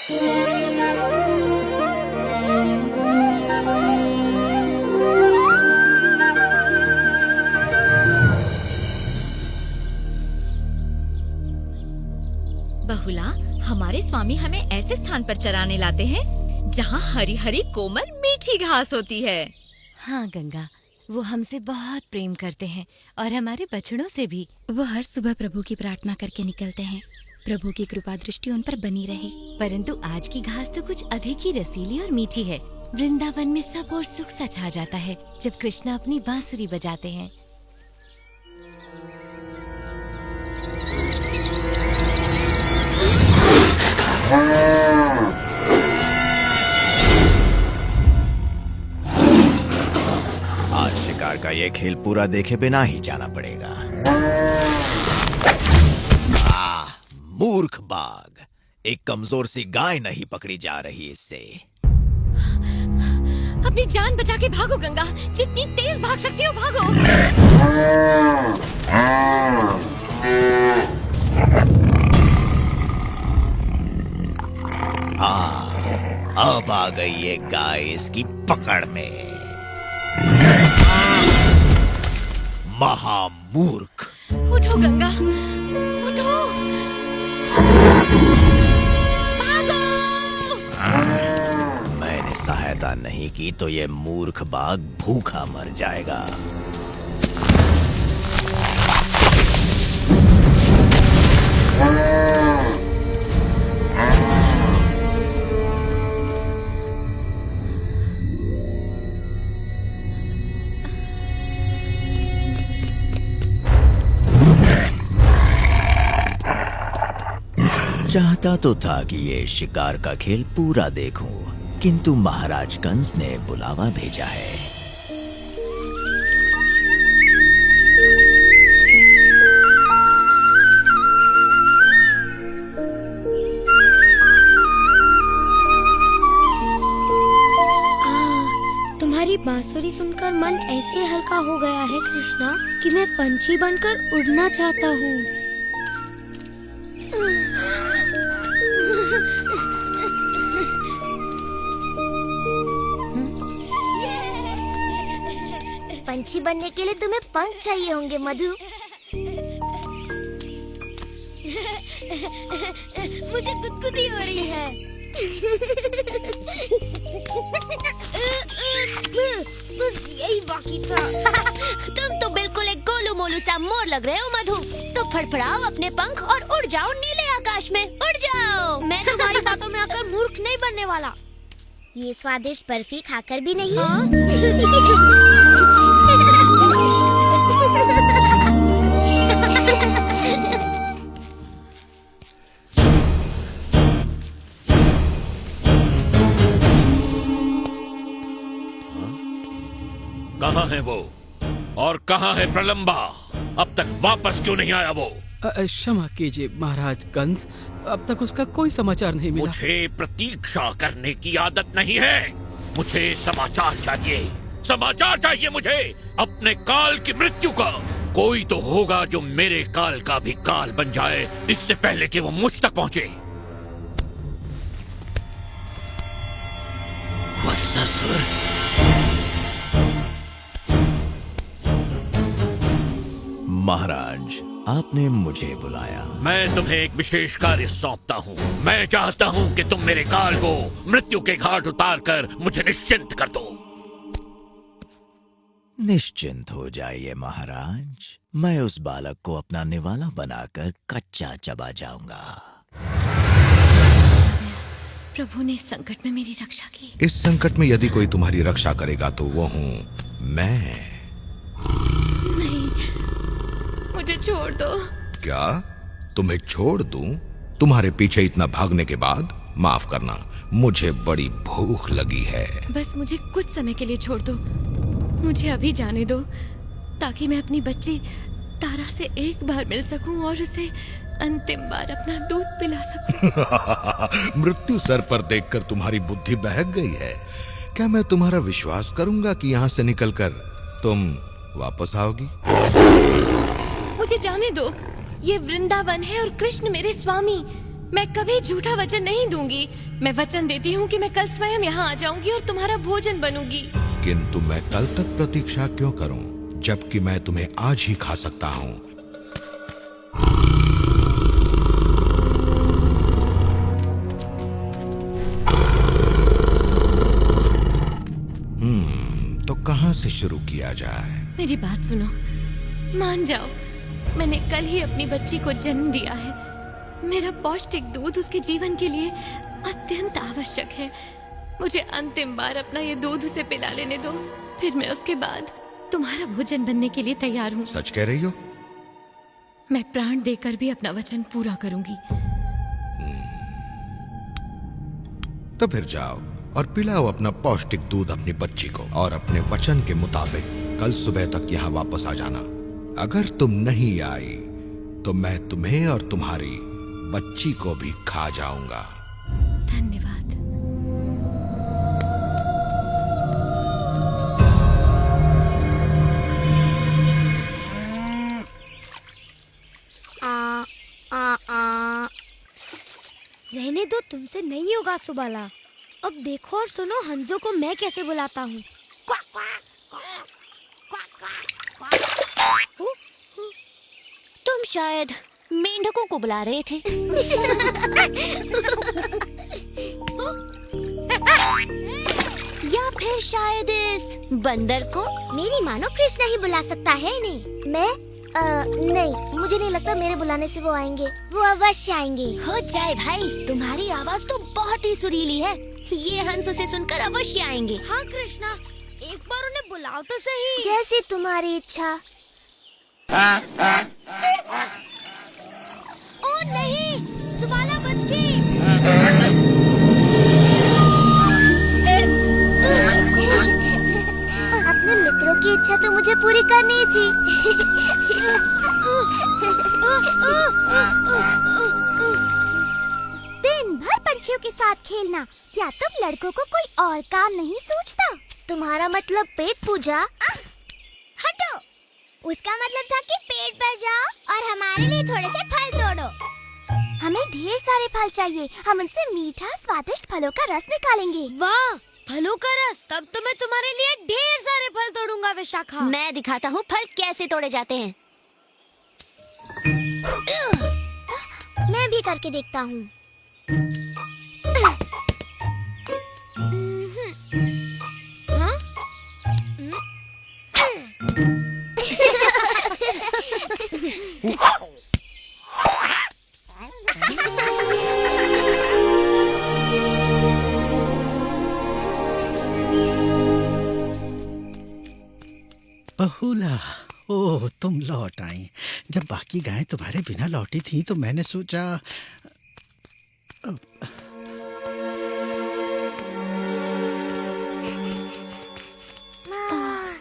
बहुला, हमारे स्वामी हमें ऐसे स्थान पर चराने लाते हैं जहाँ हरी हरी कोमल मीठी घास होती है। हाँ गंगा, वो हमसे बहुत प्रेम करते हैं और हमारे बछड़ों से भी। वो हर सुबह प्रभु की प्रार्थना करके निकलते हैं, प्रभु की कृपा दृष्टि उन पर बनी रहे। परंतु आज की घास तो कुछ अधिक ही रसीली और मीठी है। वृंदावन में सब और सुख सा छा जाता है जब कृष्णा अपनी बांसुरी बजाते हैं। आज शिकार का ये खेल पूरा देखे बिना ही जाना पड़ेगा। मूर्ख बाघ, एक कमजोर सी गाय नहीं पकड़ी जा रही इससे। अपनी जान बचा के भागो गंगा, जितनी तेज भाग सकती हो भागो। अब आ गई ये गाय इसकी पकड़ में। महामूर्ख! उठो गंगा, उठो। भागो! मैंने सहायता नहीं की तो ये मूर्ख बाघ भूखा मर जाएगा। चाहता तो था कि ये शिकार का खेल पूरा देखूं, किंतु महाराज कंस ने बुलावा भेजा है। तुम्हारी बांसुरी सुनकर मन ऐसे हल्का हो गया है कृष्णा कि मैं पंछी बनकर उड़ना चाहता हूँ। पंछी बनने के लिए तुम्हें पंख चाहिए होंगे मधु। मुझे गुदगुदी हो रही है। बस यही बाकी था। तुम तो बिल्कुल एक गोलू मोलू सा मोर लग रहे हो मधु। तो फड़फड़ाओ अपने पंख और उड़ जाओ नीले आकाश में, उड़ जाओ। मैं तुम्हारी बातों में आकर मूर्ख नहीं बनने वाला। ये स्वादिष्ट बर्फी खाकर भी नहीं। कहाँ है वो और कहाँ है प्रलंबा? अब तक वापस क्यों नहीं आया वो? क्षमा कीजिए महाराज कंस, अब तक उसका कोई समाचार नहीं मिला। मुझे प्रतीक्षा करने की आदत नहीं है। मुझे समाचार चाहिए, समाचार चाहिए मुझे अपने काल की मृत्यु का। कोई तो होगा जो मेरे काल का भी काल बन जाए इससे पहले कि वो मुझ तक पहुंचे। वत्सासुर, महाराज आपने मुझे बुलाया। मैं तुम्हें एक विशेष कार्य सौंपता हूँ। मैं चाहता हूँ कि तुम मेरे काल को मृत्यु के घाट उतारकर मुझे निश्चिंत कर दो। निश्चिंत हो जाइए महाराज, मैं उस बालक को अपना निवाला बनाकर कच्चा चबा जाऊंगा। प्रभु ने इस संकट में मेरी रक्षा की। इस संकट में यदि कोई तुम्हारी रक्षा करेगा तो वो हूँ मैं। नहीं, मुझे छोड़ दो। क्या तुम्हें छोड़ दूं? तुम्हारे पीछे इतना भागने के बाद? माफ करना, मुझे बड़ी भूख लगी है। बस मुझे कुछ समय के लिए छोड़ दो, मुझे अभी जाने दो, ताकि मैं अपनी बच्ची तारा से एक बार मिल सकूं और उसे अंतिम बार अपना दूध पिला सकूं। मृत्यु सर पर देखकर तुम्हारी बुद्धि बहक गई है। क्या मैं तुम्हारा विश्वास करूंगा कि यहाँ से निकलकर तुम वापस आओगी? मुझे जाने दो, ये वृंदावन है और कृष्ण मेरे स्वामी। मैं कभी झूठा वचन नहीं दूंगी। मैं वचन देती हूँ कि मैं कल स्वयं यहाँ आ जाऊंगी और तुम्हारा भोजन बनूंगी। किंतु मैं कल तक प्रतीक्षा क्यों करूं, जबकि मैं तुम्हें आज ही खा सकता हूं। तो कहां से शुरू किया जाए? मेरी बात सुनो, मान जाओ, मैंने कल ही अपनी बच्ची को जन्म दिया है। मेरा पौष्टिक दूध उसके जीवन के लिए अत्यंत आवश्यक है। मुझे अंतिम बार अपना ये दूध उसे पिला लेने दो, फिर मैं उसके बाद तुम्हारा भोजन बनने के लिए तैयार हूँ। सच कह रही हो? मैं प्राण देकर भी अपना वचन पूरा करूंगी। तो फिर जाओ और पिलाओ अपना पौष्टिक दूध अपनी बच्ची को, और अपने वचन के मुताबिक कल सुबह तक यहाँ वापस आ जाना। अगर तुम नहीं आई तो मैं तुम्हें और तुम्हारी बच्ची को भी खा जाऊंगा। धन्यवाद। रहने दो, तुमसे नहीं होगा सुबाला। अब देखो और सुनो हंजो को मैं कैसे बुलाता हूँ। तुम शायद मेंढकों को बुला रहे थे। या फिर शायद इस बंदर को। मेरी मानो कृष्णा ही बुला सकता है इन्हें। मैं नहीं, मुझे नहीं लगता मेरे बुलाने से वो आएंगे। वो अवश्य आएंगे। हो जाए भाई, तुम्हारी आवाज तो बहुत ही सुरीली है। ये हंस उसे सुनकर अवश्य आएंगे। हाँ कृष्णा, एक बार उन्हें बुलाओ तो सही। जैसी तुम्हारी इच्छा। ओ नहीं, सुबाला बच गई। अपने मित्रों की इच्छा तो मुझे पूरी करनी थी। दिन भर पंछियों के साथ खेलना, क्या तुम लड़कों को कोई और काम नहीं सोचता? तुम्हारा मतलब पेट पूजा? हटो, उसका मतलब था कि पेट पर जाओ और हमारे लिए थोड़े से फल तोड़ो। हमें ढेर सारे फल चाहिए। हम उनसे मीठा स्वादिष्ट फलों का रस निकालेंगे। वाह, फलों का रस! तब तो मैं तुम्हारे लिए ढेर सारे फल तोड़ूंगा विशाखा। मैं दिखाता हूँ फल कैसे तोड़े जाते हैं। मैं भी करके देखता हूँ। हाँ? बहुला, ओह तुम लौट आई। जब बाकी गायें तुम्हारे बिना लौटी थी तो मैंने सोचा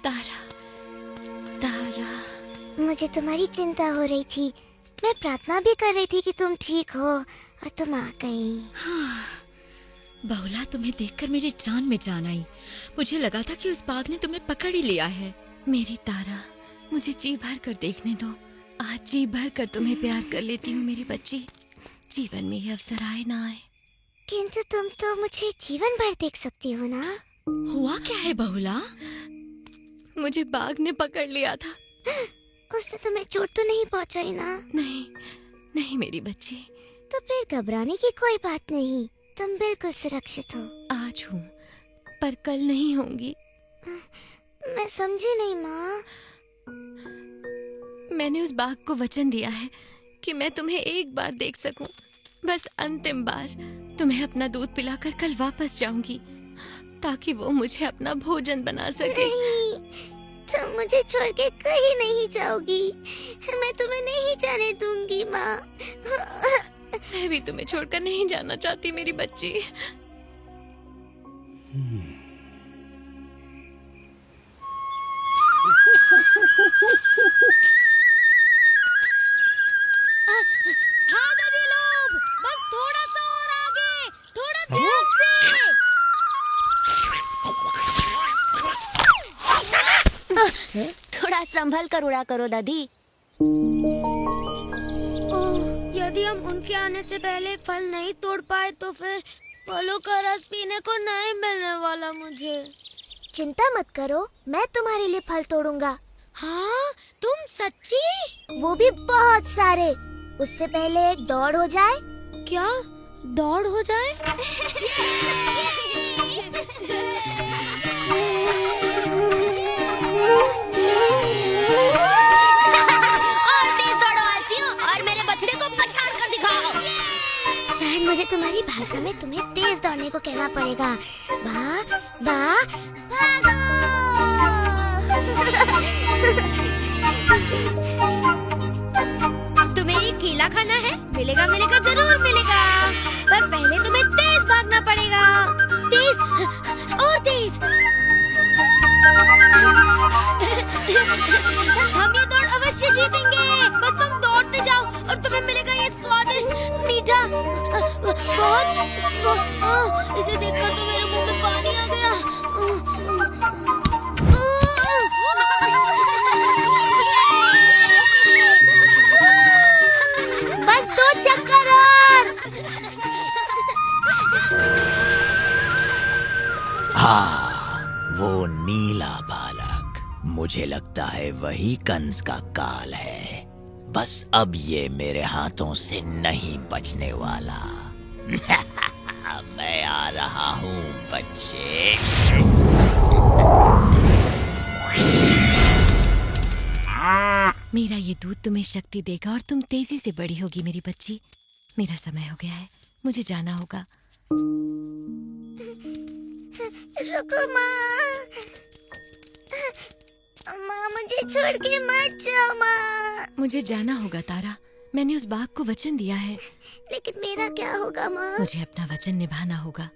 तारा, तारा, मुझे तुम्हारी चिंता हो रही थी। मैं प्रार्थना भी कर रही थी कि तुम ठीक हो और तुम आ गई। बहुला, तुम्हें देखकर मेरी जान में जान आई। मुझे लगा था कि उस बाघ ने तुम्हें पकड़ ही लिया है। मेरी तारा, मुझे जी भर कर देखने दो। आज जी भर कर तुम्हें प्यार कर लेती हूँ मेरी बच्ची। जीवन में ये अवसर आए ना आए। किंतु तुम तो मुझे जीवन भर देख सकती हो ना। हुआ क्या है बहुला? मुझे बाघ ने पकड़ लिया था। उसने तुम्हें चोट तो नहीं पहुंचाई ना? नहीं, नहीं मेरी बच्ची। तो फिर घबराने की कोई बात नहीं, तुम बिल्कुल सुरक्षित हो। आज हूँ, पर कल नहीं होंगी। मैं समझी नहीं माँ। मैंने उस बाघ को वचन दिया है कि मैं तुम्हें एक बार देख सकूं, बस अंतिम बार। तुम्हें अपना दूध पिलाकर कल वापस जाऊंगी, ताकि वो मुझे अपना भोजन बना सके। नहीं, तुम मुझे छोड़ के कहीं नहीं जाओगी। मैं तुम्हें नहीं जाने दूंगी माँ। मैं भी तुम्हें छोड़कर नहीं जाना चाहती मेरी बच्ची। हाँ दादी लोग, बस थोड़ा सा और आगे, थोड़ा ध्यान से। थोड़ा संभल कर उड़ा करो दादी। यदि हम उन के आने से पहले फल नहीं तोड़ पाए तो फिर फलों का रस पीने को नहीं मिलने वाला मुझे। चिंता मत करो, मैं तुम्हारे लिए फल तोड़ूंगा। हाँ, तुम सच्ची? वो भी बहुत सारे। उससे पहले एक दौड़ हो जाए। क्या दौड़ हो जाए? और तेज दौड़ो आलसियों, और मेरे बछड़े को पछाड़ कर दिखाओ। शायद मुझे तुम्हारी भाषा में तुम्हें तेज दौड़ने को कहना पड़ेगा। बा बा भागो। तुम्हें एक केला खाना है? मिलेगा मिलेगा जरूर मिलेगा, पर पहले तुम्हें तेज भागना पड़ेगा। तेज और तेज। हम ये दौड़ अवश्य जीतेंगे। बस तुम दौड़ते जाओ और तुम्हें मिलेगा ये स्वादिष्ट मीठा बहुत। इसे देखकर तो मेरे मुंह में पानी आ गया। बस 2 चक्कर और। हाँ, वो नीला बालक, मुझे लगता है वही कंस का काल है। बस अब ये मेरे हाथों से नहीं बचने वाला। मैं आ रहा हूँ बच्चे। मेरा ये दूध तुम्हें शक्ति देगा और तुम तेजी से बड़ी होगी मेरी बच्ची। मेरा समय हो गया है, मुझे जाना होगा। रुको माँ, माँ मुझे छोड़ के मत जाओ माँ। मुझे जाना होगा तारा, मैंने उस बाघ को वचन दिया है। लेकिन मेरा क्या होगा माँ? मुझे अपना वचन निभाना होगा।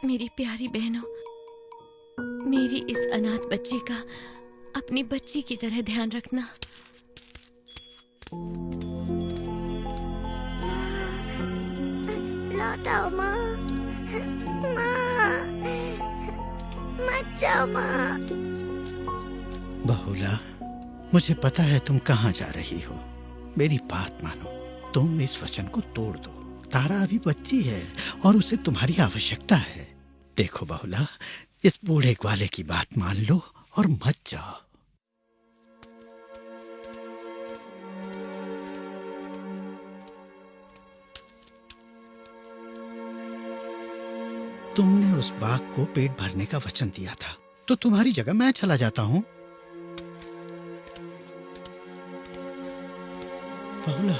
मेरी प्यारी बहनों, मेरी इस अनाथ बच्ची का अपनी बच्ची की तरह ध्यान रखना। लौट आओ माँ, माँ मत जाओ माँ। बहुला, मुझे पता है तुम कहाँ जा रही हो। मेरी बात मानो, तुम इस वचन को तोड़ दो। तारा अभी बच्ची है और उसे तुम्हारी आवश्यकता है। देखो बहुला, इस बूढ़े ग्वाले की बात मान लो और मत जाओ। तुमने उस बाघ को पेट भरने का वचन दिया था, तो तुम्हारी जगह मैं चला जाता हूँ। बहुला,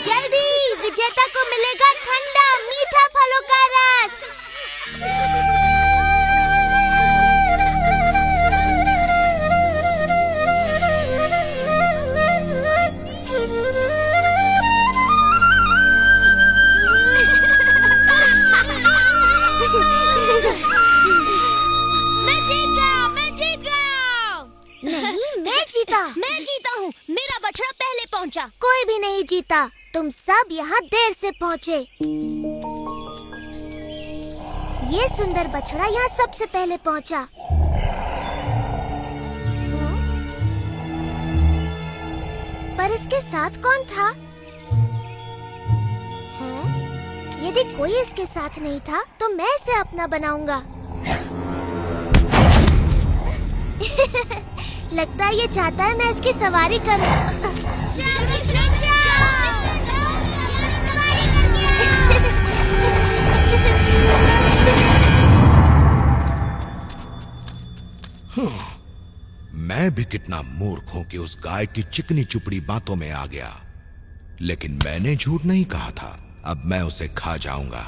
जल्दी, विजेता को मिलेगा ठंडा मीठा फलों का रस। मैं जीता हूँ। मेरा बछड़ा पहले पहुँचा। कोई भी नहीं जीता, तुम सब यहाँ देर से पहुँचे। ये सुंदर बछड़ा यहाँ सबसे पहले पहुँचा। पर इसके साथ कौन था? यदि कोई इसके साथ नहीं था, तो मैं इसे अपना बनाऊंगा। लगता है ये चाहता है मैं इसकी सवारी करूं। मैं भी कितना मूर्ख हूं कि उस गाय की चिकनी चुपड़ी बातों में आ गया। लेकिन मैंने झूठ नहीं कहा था। अब मैं उसे खा जाऊंगा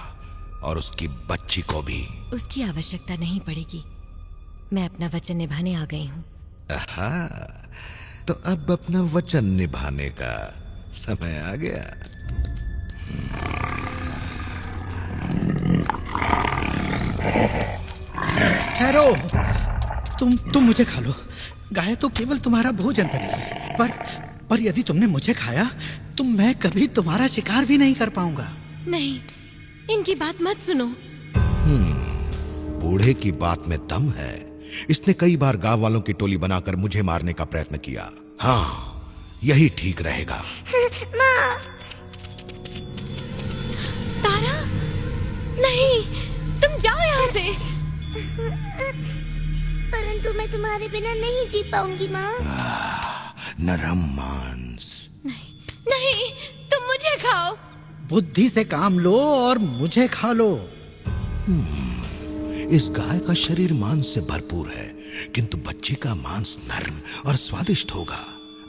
और उसकी बच्ची को भी। उसकी आवश्यकता नहीं पड़ेगी, मैं अपना वचन निभाने आ गई हूँ। तो अब अपना वचन निभाने का समय आ गया। ठहरो, तुम मुझे खा लो। गाय तो केवल तुम्हारा भोजन बनेगी, पर यदि तुमने मुझे खाया तो मैं कभी तुम्हारा शिकार भी नहीं कर पाऊंगा। नहीं, इनकी बात मत सुनो। बूढ़े की बात में दम है। इसने कई बार गांव वालों की टोली बनाकर मुझे मारने का प्रयत्न किया। हाँ, यही ठीक रहेगा। तारा, नहीं, तुम जाओ यहाँ से। परंतु मैं तुम्हारे बिना नहीं जी पाऊंगी माँ। नरम मांस। नहीं, तुम मुझे खाओ। बुद्धि से काम लो और मुझे खा लो। इस गाय का शरीर मांस से भरपूर है, किंतु बच्चे का मांस नरम और स्वादिष्ट होगा।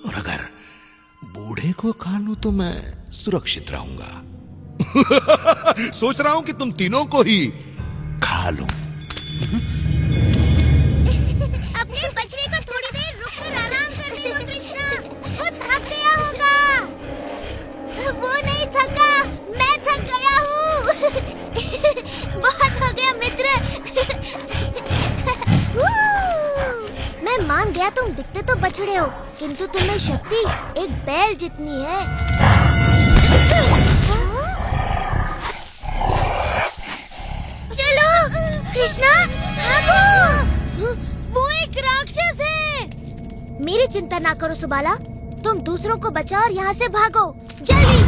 और अगर बूढ़े को खा लूं तो मैं सुरक्षित रहूंगा। सोच रहा हूं कि तुम तीनों को ही खा लूं। अपने बछड़े को थोड़ी देर रुककर आराम करने दो कृष्णा, वो थक गया होगा। वो नहीं थका, मैं थक गया हूँ। बहुत हो गया मित्र। मैं मान गया तुम दिखते तो बछड़े हो, किंतु तुम्हें शक्ति एक बैल जितनी है। चलो कृष्णा, भागो। वो एक राक्षस है। मेरी चिंता ना करो सुबाला, तुम दूसरों को बचाओ और यहाँ से भागो जल्दी।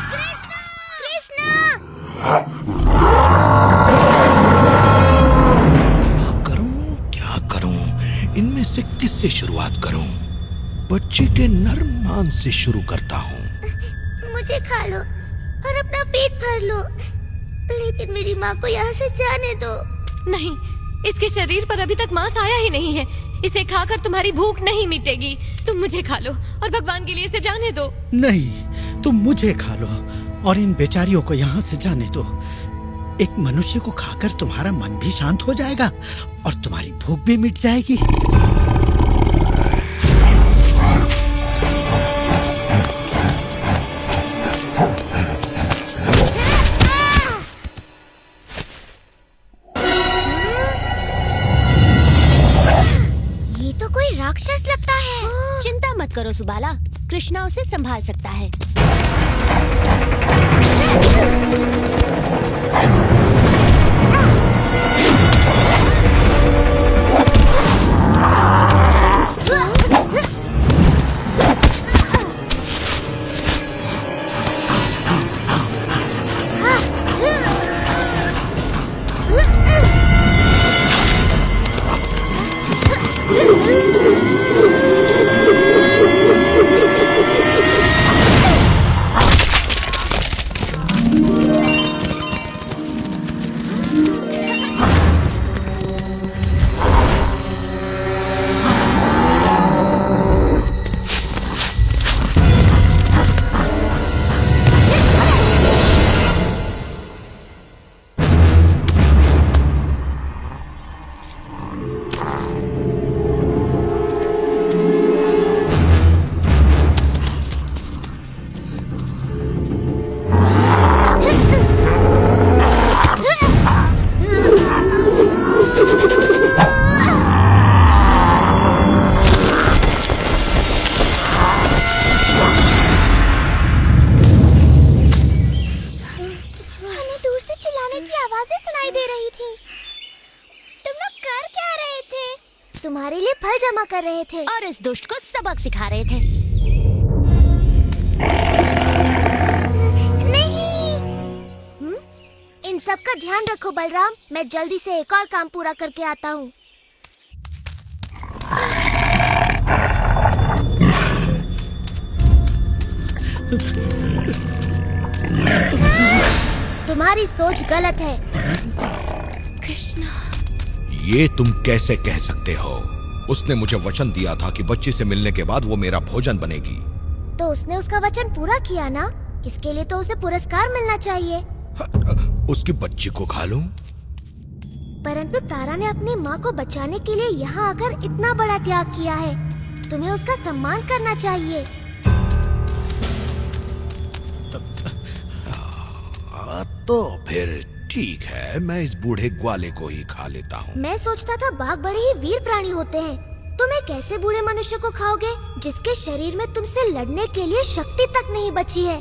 कृष्णा, कृष्णा। क्या करूं? इनमें से किससे शुरुआत करूं? बच्चे के नरम मांस से शुरू करता हूं। मुझे खा लो और अपना पेट भर लो, लेकिन मेरी माँ को यहाँ से जाने दो। नहीं, इसके शरीर पर अभी तक मांस आया ही नहीं है। इसे खाकर तुम्हारी भूख नहीं मिटेगी। तुम मुझे खा लो और भगवान के लिए इसे जाने दो। नहीं, तुम मुझे खा लो और इन बेचारियों को यहाँ से जाने दो। एक मनुष्य को खाकर तुम्हारा मन भी शांत हो जाएगा और तुम्हारी भूख भी मिट जाएगी। ये तो कोई राक्षस लगता है। चिंता मत करो सुबाला, कृष्णा उसे संभाल सकता है। तुम्हारे लिए फल जमा कर रहे थे और इस दुष्ट को सबक सिखा रहे थे। नहीं। इन सब का ध्यान रखो बलराम, मैं जल्दी से एक और काम पूरा करके आता हूँ। तुम्हारी सोच गलत है। कृष्णा, ये तुम कैसे कह सकते हो? उसने मुझे वचन दिया था कि बच्ची से मिलने के बाद वो मेरा भोजन बनेगी। तो उसने उसका वचन पूरा किया ना, इसके लिए तो उसे पुरस्कार मिलना चाहिए। उसकी बच्ची को खा लूं? परंतु तारा ने अपनी माँ को बचाने के लिए यहाँ आकर इतना बड़ा त्याग किया है, तुम्हें उसका सम्मान करना चाहिए। तो फिर ठीक है, मैं इस बूढ़े ग्वाले को ही खा लेता हूँ। मैं सोचता था बाघ बड़े ही वीर प्राणी होते हैं, तुम एक ऐसे बूढ़े मनुष्य को खाओगे जिसके शरीर में तुमसे लड़ने के लिए शक्ति तक नहीं बची है।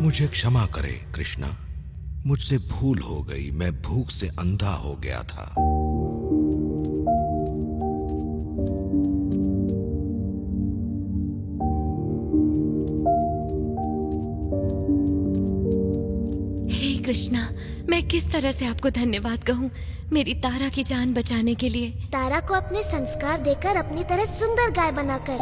मुझे क्षमा करे कृष्णा, मुझसे भूल हो गई। मैं भूख से अंधा हो गया था। हे कृष्णा, मैं किस तरह से आपको धन्यवाद कहूँ मेरी तारा की जान बचाने के लिए। तारा को अपने संस्कार देकर अपनी तरह सुंदर गाय बनाकर।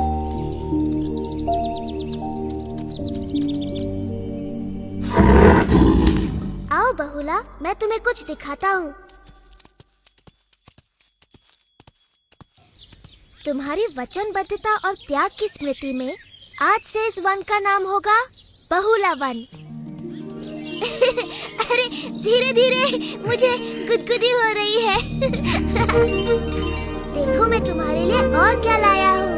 आओ बहुला, मैं तुम्हें कुछ दिखाता हूँ। तुम्हारी वचनबद्धता और त्याग की स्मृति में आज से इस वन का नाम होगा बहुला वन। अरे धीरे धीरे, मुझे गुदगुदी हो रही है। देखो मैं तुम्हारे लिए और क्या लाया हूँ।